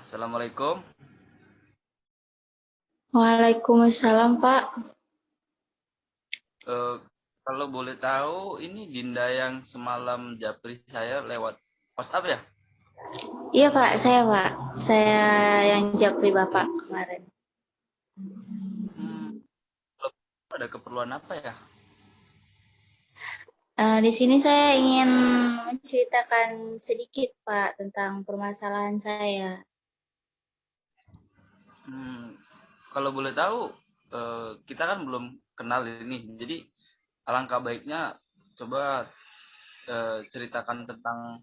Assalamualaikum. Waalaikumsalam, Pak. Eh, Kalau boleh tahu, ini Dinda yang semalam japri saya lewat WhatsApp ya? Iya, Pak. Pak. Saya yang japri Bapak kemarin. Hmm, kalau ada keperluan apa ya? Di sini saya ingin menceritakan sedikit, Pak, tentang permasalahan saya. Hmm, Kalau boleh tahu, kita kan belum kenal ini, jadi alangkah baiknya coba ceritakan tentang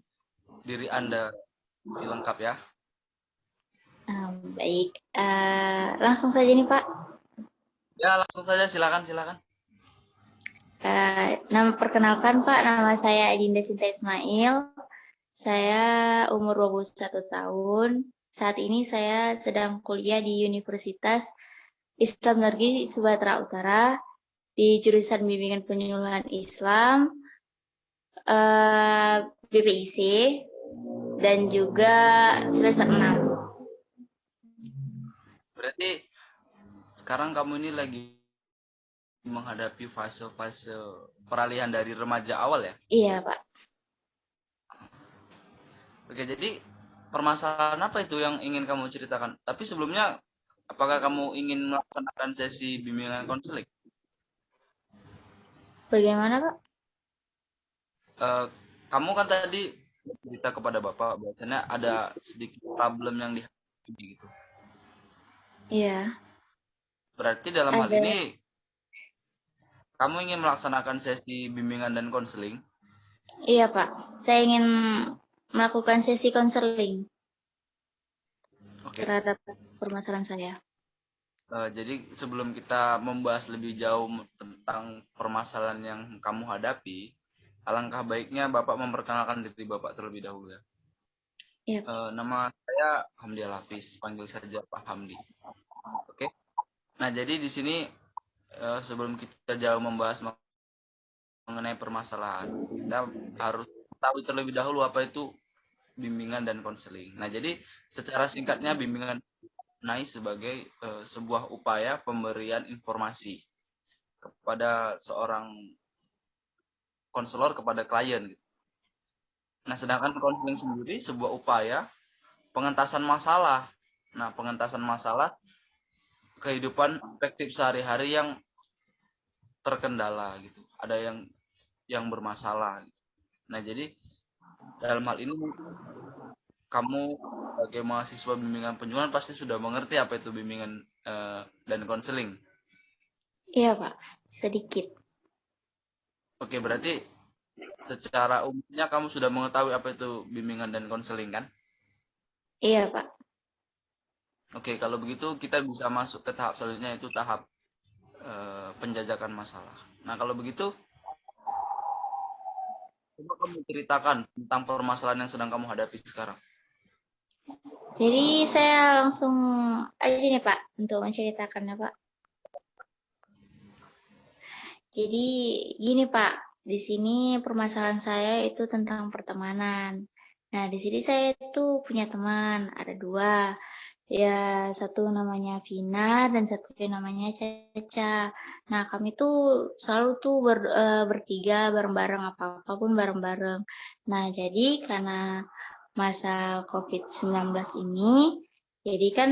diri Anda lebih lengkap ya. Baik. Langsung saja nih, Pak. Ya, langsung saja silakan silakan. Nama perkenalkan, Pak. Nama saya Adinda Sinta Ismail. Saya umur 21 tahun. Saat ini saya sedang kuliah di Universitas Islam Negeri Sumatera Utara di jurusan Bimbingan Penyuluhan Islam, BPIC, dan juga semester 6. Berarti sekarang kamu ini lagi menghadapi fase-fase peralihan dari remaja awal ya? Iya, Pak. Oke, jadi permasalahan apa itu yang ingin kamu ceritakan? Tapi sebelumnya, apakah kamu ingin melaksanakan sesi bimbingan konseling? Bagaimana, Pak? Eh, Kamu kan tadi cerita kepada Bapak, bahwasanya ada sedikit problem yang dihadapi gitu. Iya, Berarti dalam hal ada. ini, kamu ingin melaksanakan sesi bimbingan dan konseling? Iya, Pak. Saya ingin melakukan sesi konseling Oke. terhadap permasalahan saya. Jadi sebelum kita membahas lebih jauh tentang permasalahan yang kamu hadapi, alangkah baiknya Bapak memperkenalkan diri Bapak terlebih dahulu ya. Iya, Pak. Nama saya Hamdi Hafiz, panggil saja Pak Hamdi. Oke. Nah, jadi di sini sebelum kita jauh membahas mengenai permasalahan, kita harus tahu terlebih dahulu apa itu bimbingan dan konseling. Nah, jadi secara singkatnya bimbingan naik sebagai sebuah upaya pemberian informasi kepada seorang konselor kepada klien. Nah, sedangkan konseling sendiri sebuah upaya pengentasan masalah. Nah, pengentasan masalah kehidupan efektif sehari-hari yang terkendala gitu. Ada yang bermasalah. Nah, jadi dalam hal ini kamu sebagai mahasiswa bimbingan penyuluhan pasti sudah mengerti apa itu bimbingan dan konseling. Iya, Pak. Sedikit. Oke, berarti secara umumnya kamu sudah mengetahui apa itu bimbingan dan konseling kan? Iya, Pak. Oke, kalau begitu kita bisa masuk ke tahap selanjutnya yaitu tahap penjajakan masalah. Nah, kalau begitu coba kamu ceritakan tentang permasalahan yang sedang kamu hadapi sekarang. Jadi saya langsung aja nih, Pak, untuk menceritakannya, Pak. Jadi gini, Pak, di sini permasalahan saya itu tentang pertemanan. Nah, di sini saya itu punya teman, ada dua. Ya, satu namanya Vina dan satu namanya Caca. Nah, kami tuh selalu tuh bertiga bareng-bareng, apa-apa pun bareng-bareng. Nah, jadi karena masa COVID-19 ini, jadi kan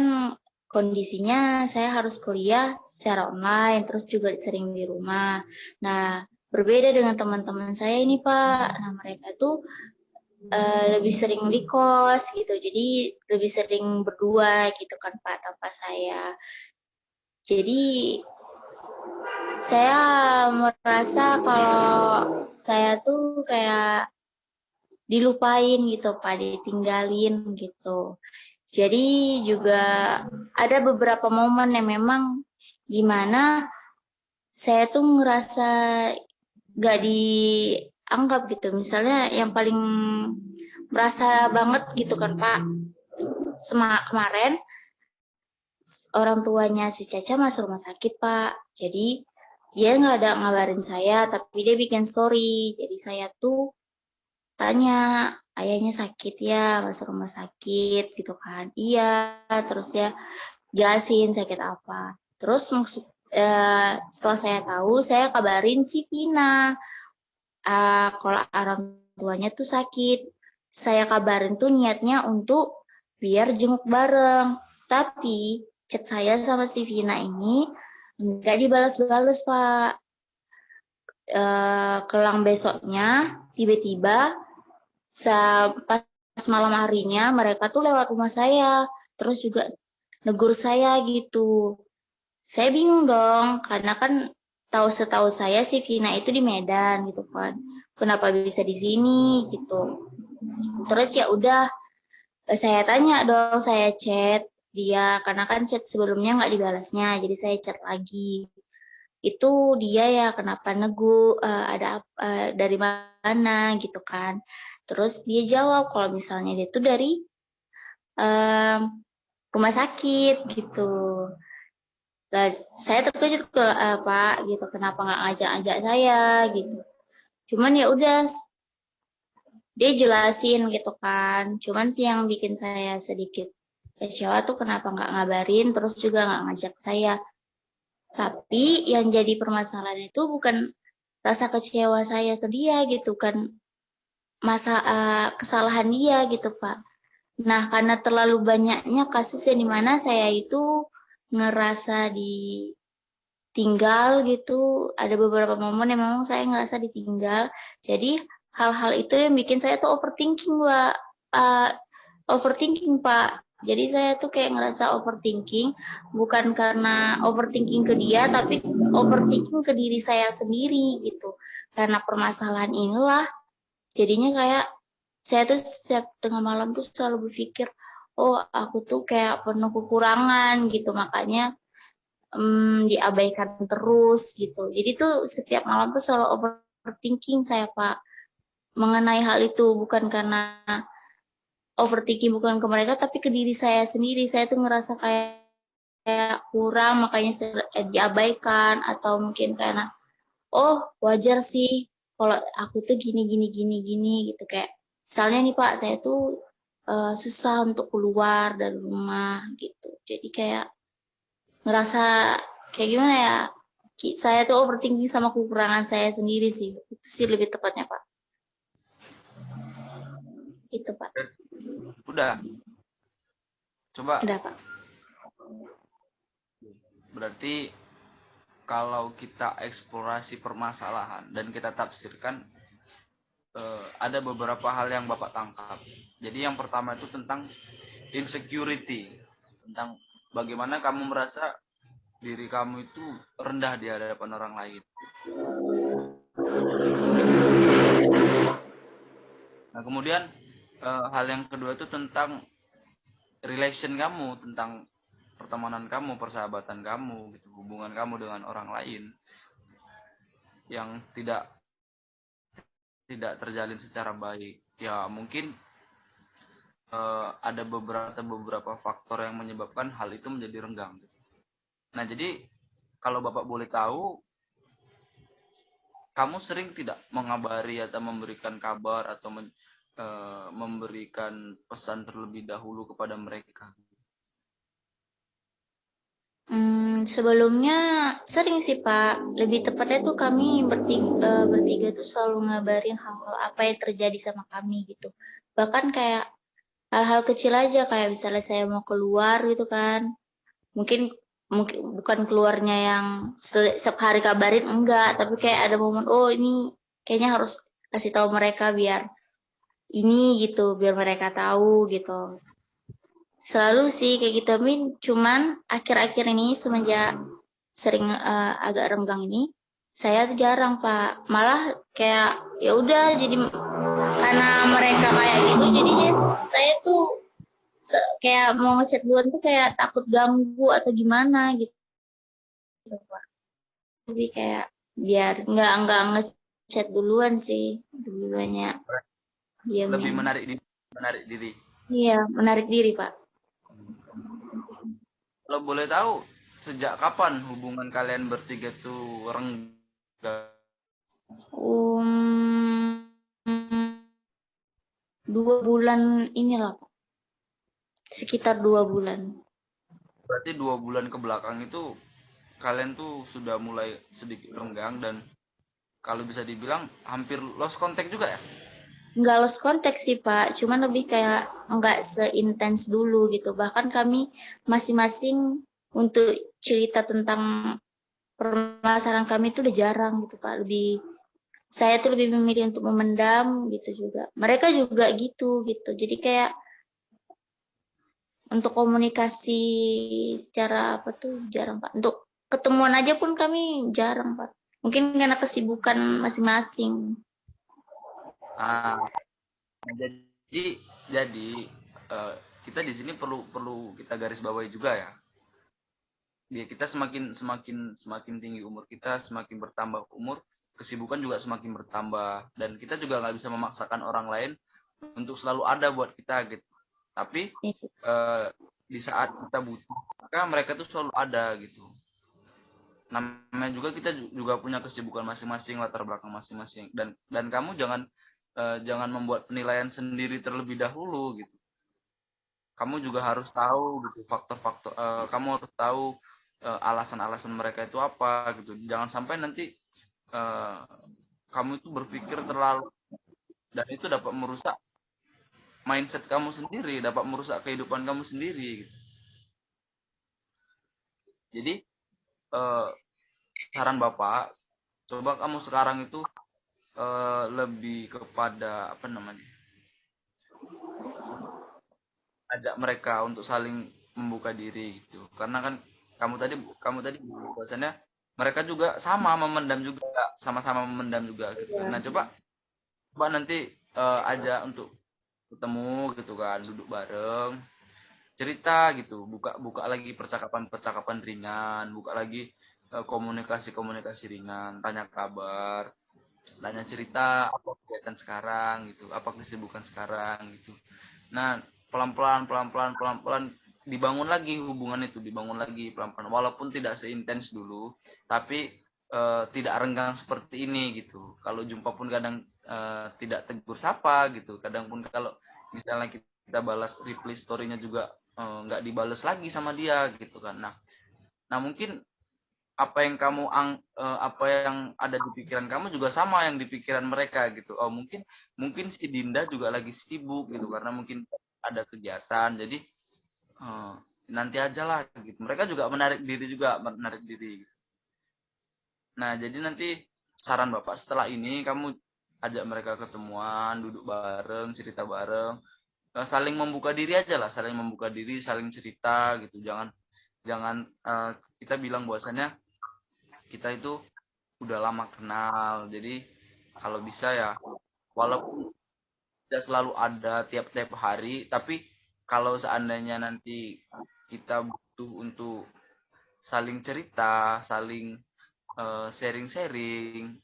kondisinya saya harus kuliah secara online, terus juga sering di rumah. Nah, berbeda dengan teman-teman saya ini, Pak. Nah, mereka tuh lebih sering di kos gitu, jadi lebih sering berdua gitu kan, Pak, tanpa saya. Jadi saya merasa kalau saya tuh kayak dilupain gitu, Pak, ditinggalin gitu. Jadi juga ada beberapa momen yang memang gimana saya tuh ngerasa gak dianggap gitu. Misalnya yang paling berasa banget gitu kan, Pak. Kemarin orang tuanya si Caca masuk rumah sakit, Pak. Jadi dia nggak ada ngabarin saya, tapi dia bikin story. Jadi saya tuh tanya, ayahnya sakit ya, masuk rumah sakit gitu kan. Iya, terus ya jelasin sakit apa. Terus setelah saya tahu, saya kabarin si Vina. Kalau orang tuanya tuh sakit. Saya kabarin tuh niatnya untuk biar jenguk bareng. Tapi chat saya sama si Vina ini nggak dibalas-balas, Pak. Kelang besoknya, tiba-tiba pas malam harinya mereka tuh lewat rumah saya. Terus juga negur saya gitu. Saya bingung dong, karena kan setahu saya si Vina itu di Medan gitu kan. Kenapa bisa di sini gitu. Terus ya udah saya tanya dong, saya chat dia karena kan chat sebelumnya nggak dibalasnya, jadi saya chat lagi. Itu dia ya kenapa ada dari mana gitu kan. Terus dia jawab kalau misalnya dia tuh dari um, rumah sakit gitu. Nah, saya terkejut ke Pak gitu, kenapa nggak ngajak-ngajak saya gitu. Cuman ya udah dia jelasin gitu kan. Cuman sih yang bikin saya sedikit kecewa tuh kenapa nggak ngabarin, terus juga nggak ngajak saya. Tapi yang jadi permasalahan itu bukan rasa kecewa saya ke dia gitu kan, kesalahan dia gitu Pak. Nah karena terlalu banyaknya kasus yang dimana saya itu ngerasa ditinggal gitu, ada beberapa momen yang memang saya ngerasa ditinggal. Jadi hal-hal itu yang bikin saya tuh overthinking, Pak. Uh, overthinking, Pak. Jadi saya tuh kayak ngerasa overthinking, bukan karena overthinking ke dia, tapi overthinking ke diri saya sendiri gitu. Karena permasalahan inilah, jadinya kayak saya tuh setiap tengah malam tuh selalu berpikir, oh aku tuh kayak penuh kekurangan gitu, makanya diabaikan terus gitu. Jadi tuh setiap malam tuh selalu overthinking saya Pak mengenai hal itu, bukan karena overthinking bukan ke mereka tapi ke diri saya sendiri. Saya tuh ngerasa kayak kurang, makanya saya diabaikan, atau mungkin karena oh wajar sih kalau aku tuh gini gini gini gini gitu. Kayak misalnya nih Pak, saya tuh susah untuk keluar dari rumah gitu. Jadi kayak ngerasa kayak gimana ya, saya tuh overthinking sama kekurangan saya sendiri sih, itu sih lebih tepatnya Pak, itu Pak. Udah, coba Udah Pak. berarti kalau kita eksplorasi permasalahan dan kita tafsirkan, ada beberapa hal yang Bapak tangkap. Jadi yang pertama itu tentang insecurity, tentang bagaimana kamu merasa diri kamu itu rendah di hadapan orang lain. Nah kemudian hal yang kedua itu tentang relation kamu, tentang pertemanan kamu, persahabatan kamu, gitu, hubungan kamu dengan orang lain yang tidak terjalin secara baik. Ya mungkin ada beberapa faktor yang menyebabkan hal itu menjadi renggang. Nah jadi kalau Bapak boleh tahu, kamu sering tidak mengabari atau memberikan kabar atau memberikan pesan terlebih dahulu kepada mereka? Sebelumnya sering sih Pak, lebih tepatnya tuh kami bertiga tuh selalu ngabarin hal-hal apa yang terjadi sama kami gitu. Bahkan kayak hal-hal kecil aja, kayak misalnya saya mau keluar gitu kan, mungkin mungkin bukan keluarnya yang setiap hari kabarin, enggak, tapi kayak ada momen, oh ini kayaknya harus kasih tahu mereka biar ini gitu, biar mereka tahu gitu. Selalu sih kayak gitu, Min. Cuman akhir-akhir ini semenjak sering agak renggang ini, saya tuh jarang Pak. Malah kayak ya udah, jadi karena mereka kayak gitu, jadinya saya tuh kayak mau ngechat duluan tuh kayak takut ganggu atau gimana gitu Pak. Jadi kayak biar nggak ngechat duluan sih, lebih banyak Lebih diamin. menarik diri. Iya, menarik diri Pak. Kalau boleh tahu, sejak kapan hubungan kalian bertiga tuh renggang? Um, 2 bulan inilah Pak. Sekitar 2 bulan. Berarti 2 bulan ke belakang itu kalian tuh sudah mulai sedikit renggang dan kalau bisa dibilang hampir lost contact juga ya? Nggak lost contact sih Pak, cuman lebih kayak nggak seintens dulu gitu. Bahkan kami masing-masing untuk cerita tentang permasalahan kami itu udah jarang gitu Pak. Saya tuh lebih memilih untuk memendam gitu juga. Mereka juga gitu gitu. Jadi kayak untuk komunikasi secara apa tuh jarang Pak. Untuk ketemuan aja pun kami jarang Pak. Mungkin karena kesibukan masing-masing. Ah, nah, jadi eh, kita di sini perlu perlu kita garis bawahi juga ya. Dia kita semakin semakin semakin tinggi umur kita, semakin bertambah umur, kesibukan juga semakin bertambah dan kita juga nggak bisa memaksakan orang lain untuk selalu ada buat kita gitu. Tapi eh, di saat kita butuh, maka mereka tuh selalu ada gitu. Namanya juga kita juga punya kesibukan masing-masing, latar belakang masing-masing dan kamu jangan membuat penilaian sendiri terlebih dahulu gitu. Kamu juga harus tahu gitu faktor-faktor, kamu harus tahu alasan-alasan mereka itu apa gitu. Jangan sampai nanti eh, kamu itu berpikir terlalu dan itu dapat merusak mindset kamu sendiri, dapat merusak kehidupan kamu sendiri gitu. Jadi eh, saran Bapak, coba kamu sekarang itu lebih kepada apa namanya? Ajak mereka untuk saling membuka diri gitu. Karena kan kamu tadi bahwasannya mereka juga sama memendam juga, sama-sama memendam juga gitu kan. Nah, coba coba nanti ajak untuk ketemu gitu kan, duduk bareng, cerita gitu, buka buka lagi percakapan-percakapan ringan, buka lagi komunikasi-komunikasi ringan, tanya kabar, tanya cerita apa kegiatan sekarang gitu, apa kesibukan sekarang gitu. Nah, pelan-pelan dibangun lagi hubungan itu, dibangun lagi pelan-pelan. Walaupun tidak seintens dulu, tapi tidak renggang seperti ini gitu. Kalau jumpa pun kadang tidak tegur sapa gitu. Kadang pun kalau misalnya kita balas reply story-nya juga nggak dibales lagi sama dia gitu kan. Nah mungkin apa yang ada di pikiran kamu juga sama yang di pikiran mereka gitu. Oh mungkin si Dinda juga lagi sibuk gitu karena mungkin ada kegiatan. Jadi eh, nanti aja lah gitu. Mereka juga menarik diri. Nah jadi nanti saran Bapak setelah ini kamu ajak mereka ketemuan, duduk bareng, cerita bareng, saling membuka diri aja lah, saling membuka diri, saling cerita gitu. Jangan jangan kita bilang bahwasannya kita itu udah lama kenal. Jadi kalau bisa ya walaupun tidak selalu ada tiap-tiap hari, tapi kalau seandainya nanti kita butuh untuk saling cerita, saling sharing-sharing,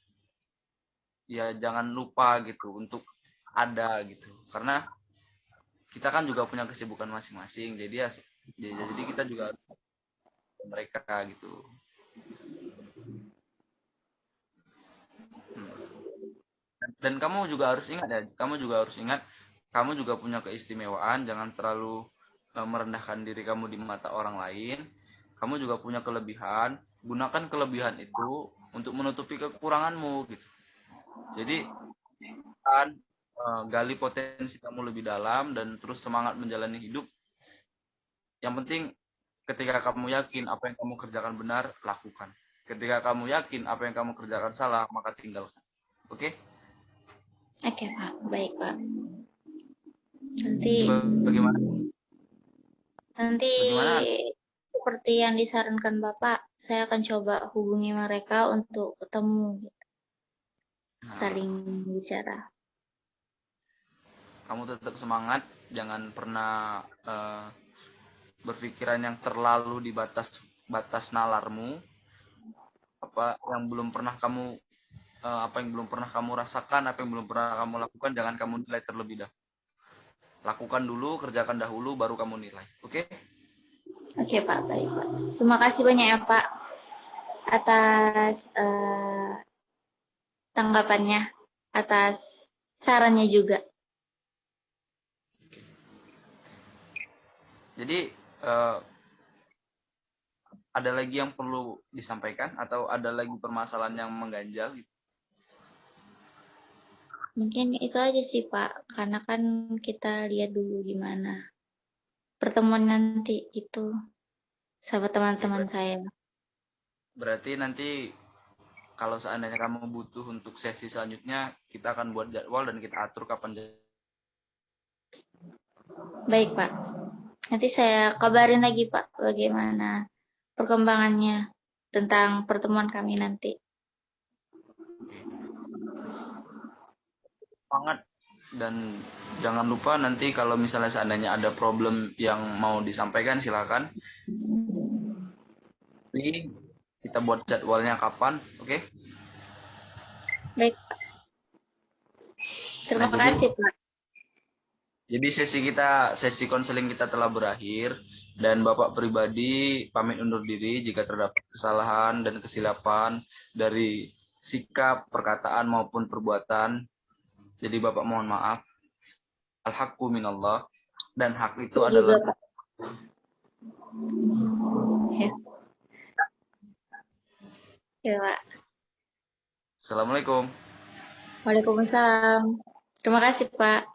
ya jangan lupa gitu untuk ada gitu. Karena kita kan juga punya kesibukan masing-masing. Jadi kita juga harus mereka gitu. Dan kamu juga harus ingat ya, kamu juga punya keistimewaan, jangan terlalu merendahkan diri kamu di mata orang lain. Kamu juga punya kelebihan, gunakan kelebihan itu untuk menutupi kekuranganmu gitu. Jadi kan gali potensi kamu lebih dalam dan terus semangat menjalani hidup. Yang penting ketika kamu yakin apa yang kamu kerjakan benar, lakukan. Ketika kamu yakin apa yang kamu kerjakan salah, maka tinggalkan. Oke? Oke Pak, baik Pak. Nanti Jadi bagaimana? nanti Bagaimana? seperti yang disarankan Bapak, saya akan coba hubungi mereka untuk ketemu, Nah, saling bicara. kamu tetap semangat, jangan pernah berpikiran yang terlalu di batas nalarmu. Apa yang belum pernah kamu rasakan, apa yang belum pernah kamu lakukan, jangan kamu nilai terlebih dahulu. Lakukan dulu, kerjakan dahulu, baru kamu nilai. Oke? Oke Pak, baik Pak. Terima kasih banyak ya Pak atas tanggapannya, atas sarannya juga. Jadi ada lagi yang perlu disampaikan atau ada lagi permasalahan yang mengganjal? Mungkin itu aja sih Pak, karena kan kita lihat dulu gimana pertemuan nanti itu sama Oke, teman-teman saya. berarti nanti kalau seandainya kamu butuh untuk sesi selanjutnya, kita akan buat jadwal dan kita atur kapan. Baik Pak, nanti saya kabarin lagi Pak bagaimana perkembangannya tentang pertemuan kami nanti. Semangat, dan jangan lupa nanti kalau misalnya seandainya ada problem yang mau disampaikan silakan. Ini kita buat jadwalnya kapan, oke? Baik, Nah, terima kasih Pak. jadi sesi konseling kita telah berakhir dan Bapak pribadi pamit undur diri jika terdapat kesalahan dan kesilapan dari sikap, perkataan maupun perbuatan. Jadi Bapak mohon maaf. Al-haqqu minallah, dan hak itu Saya juga adalah. Pak. Ya, ya Pak. Assalamualaikum. Waalaikumsalam. Terima kasih Pak.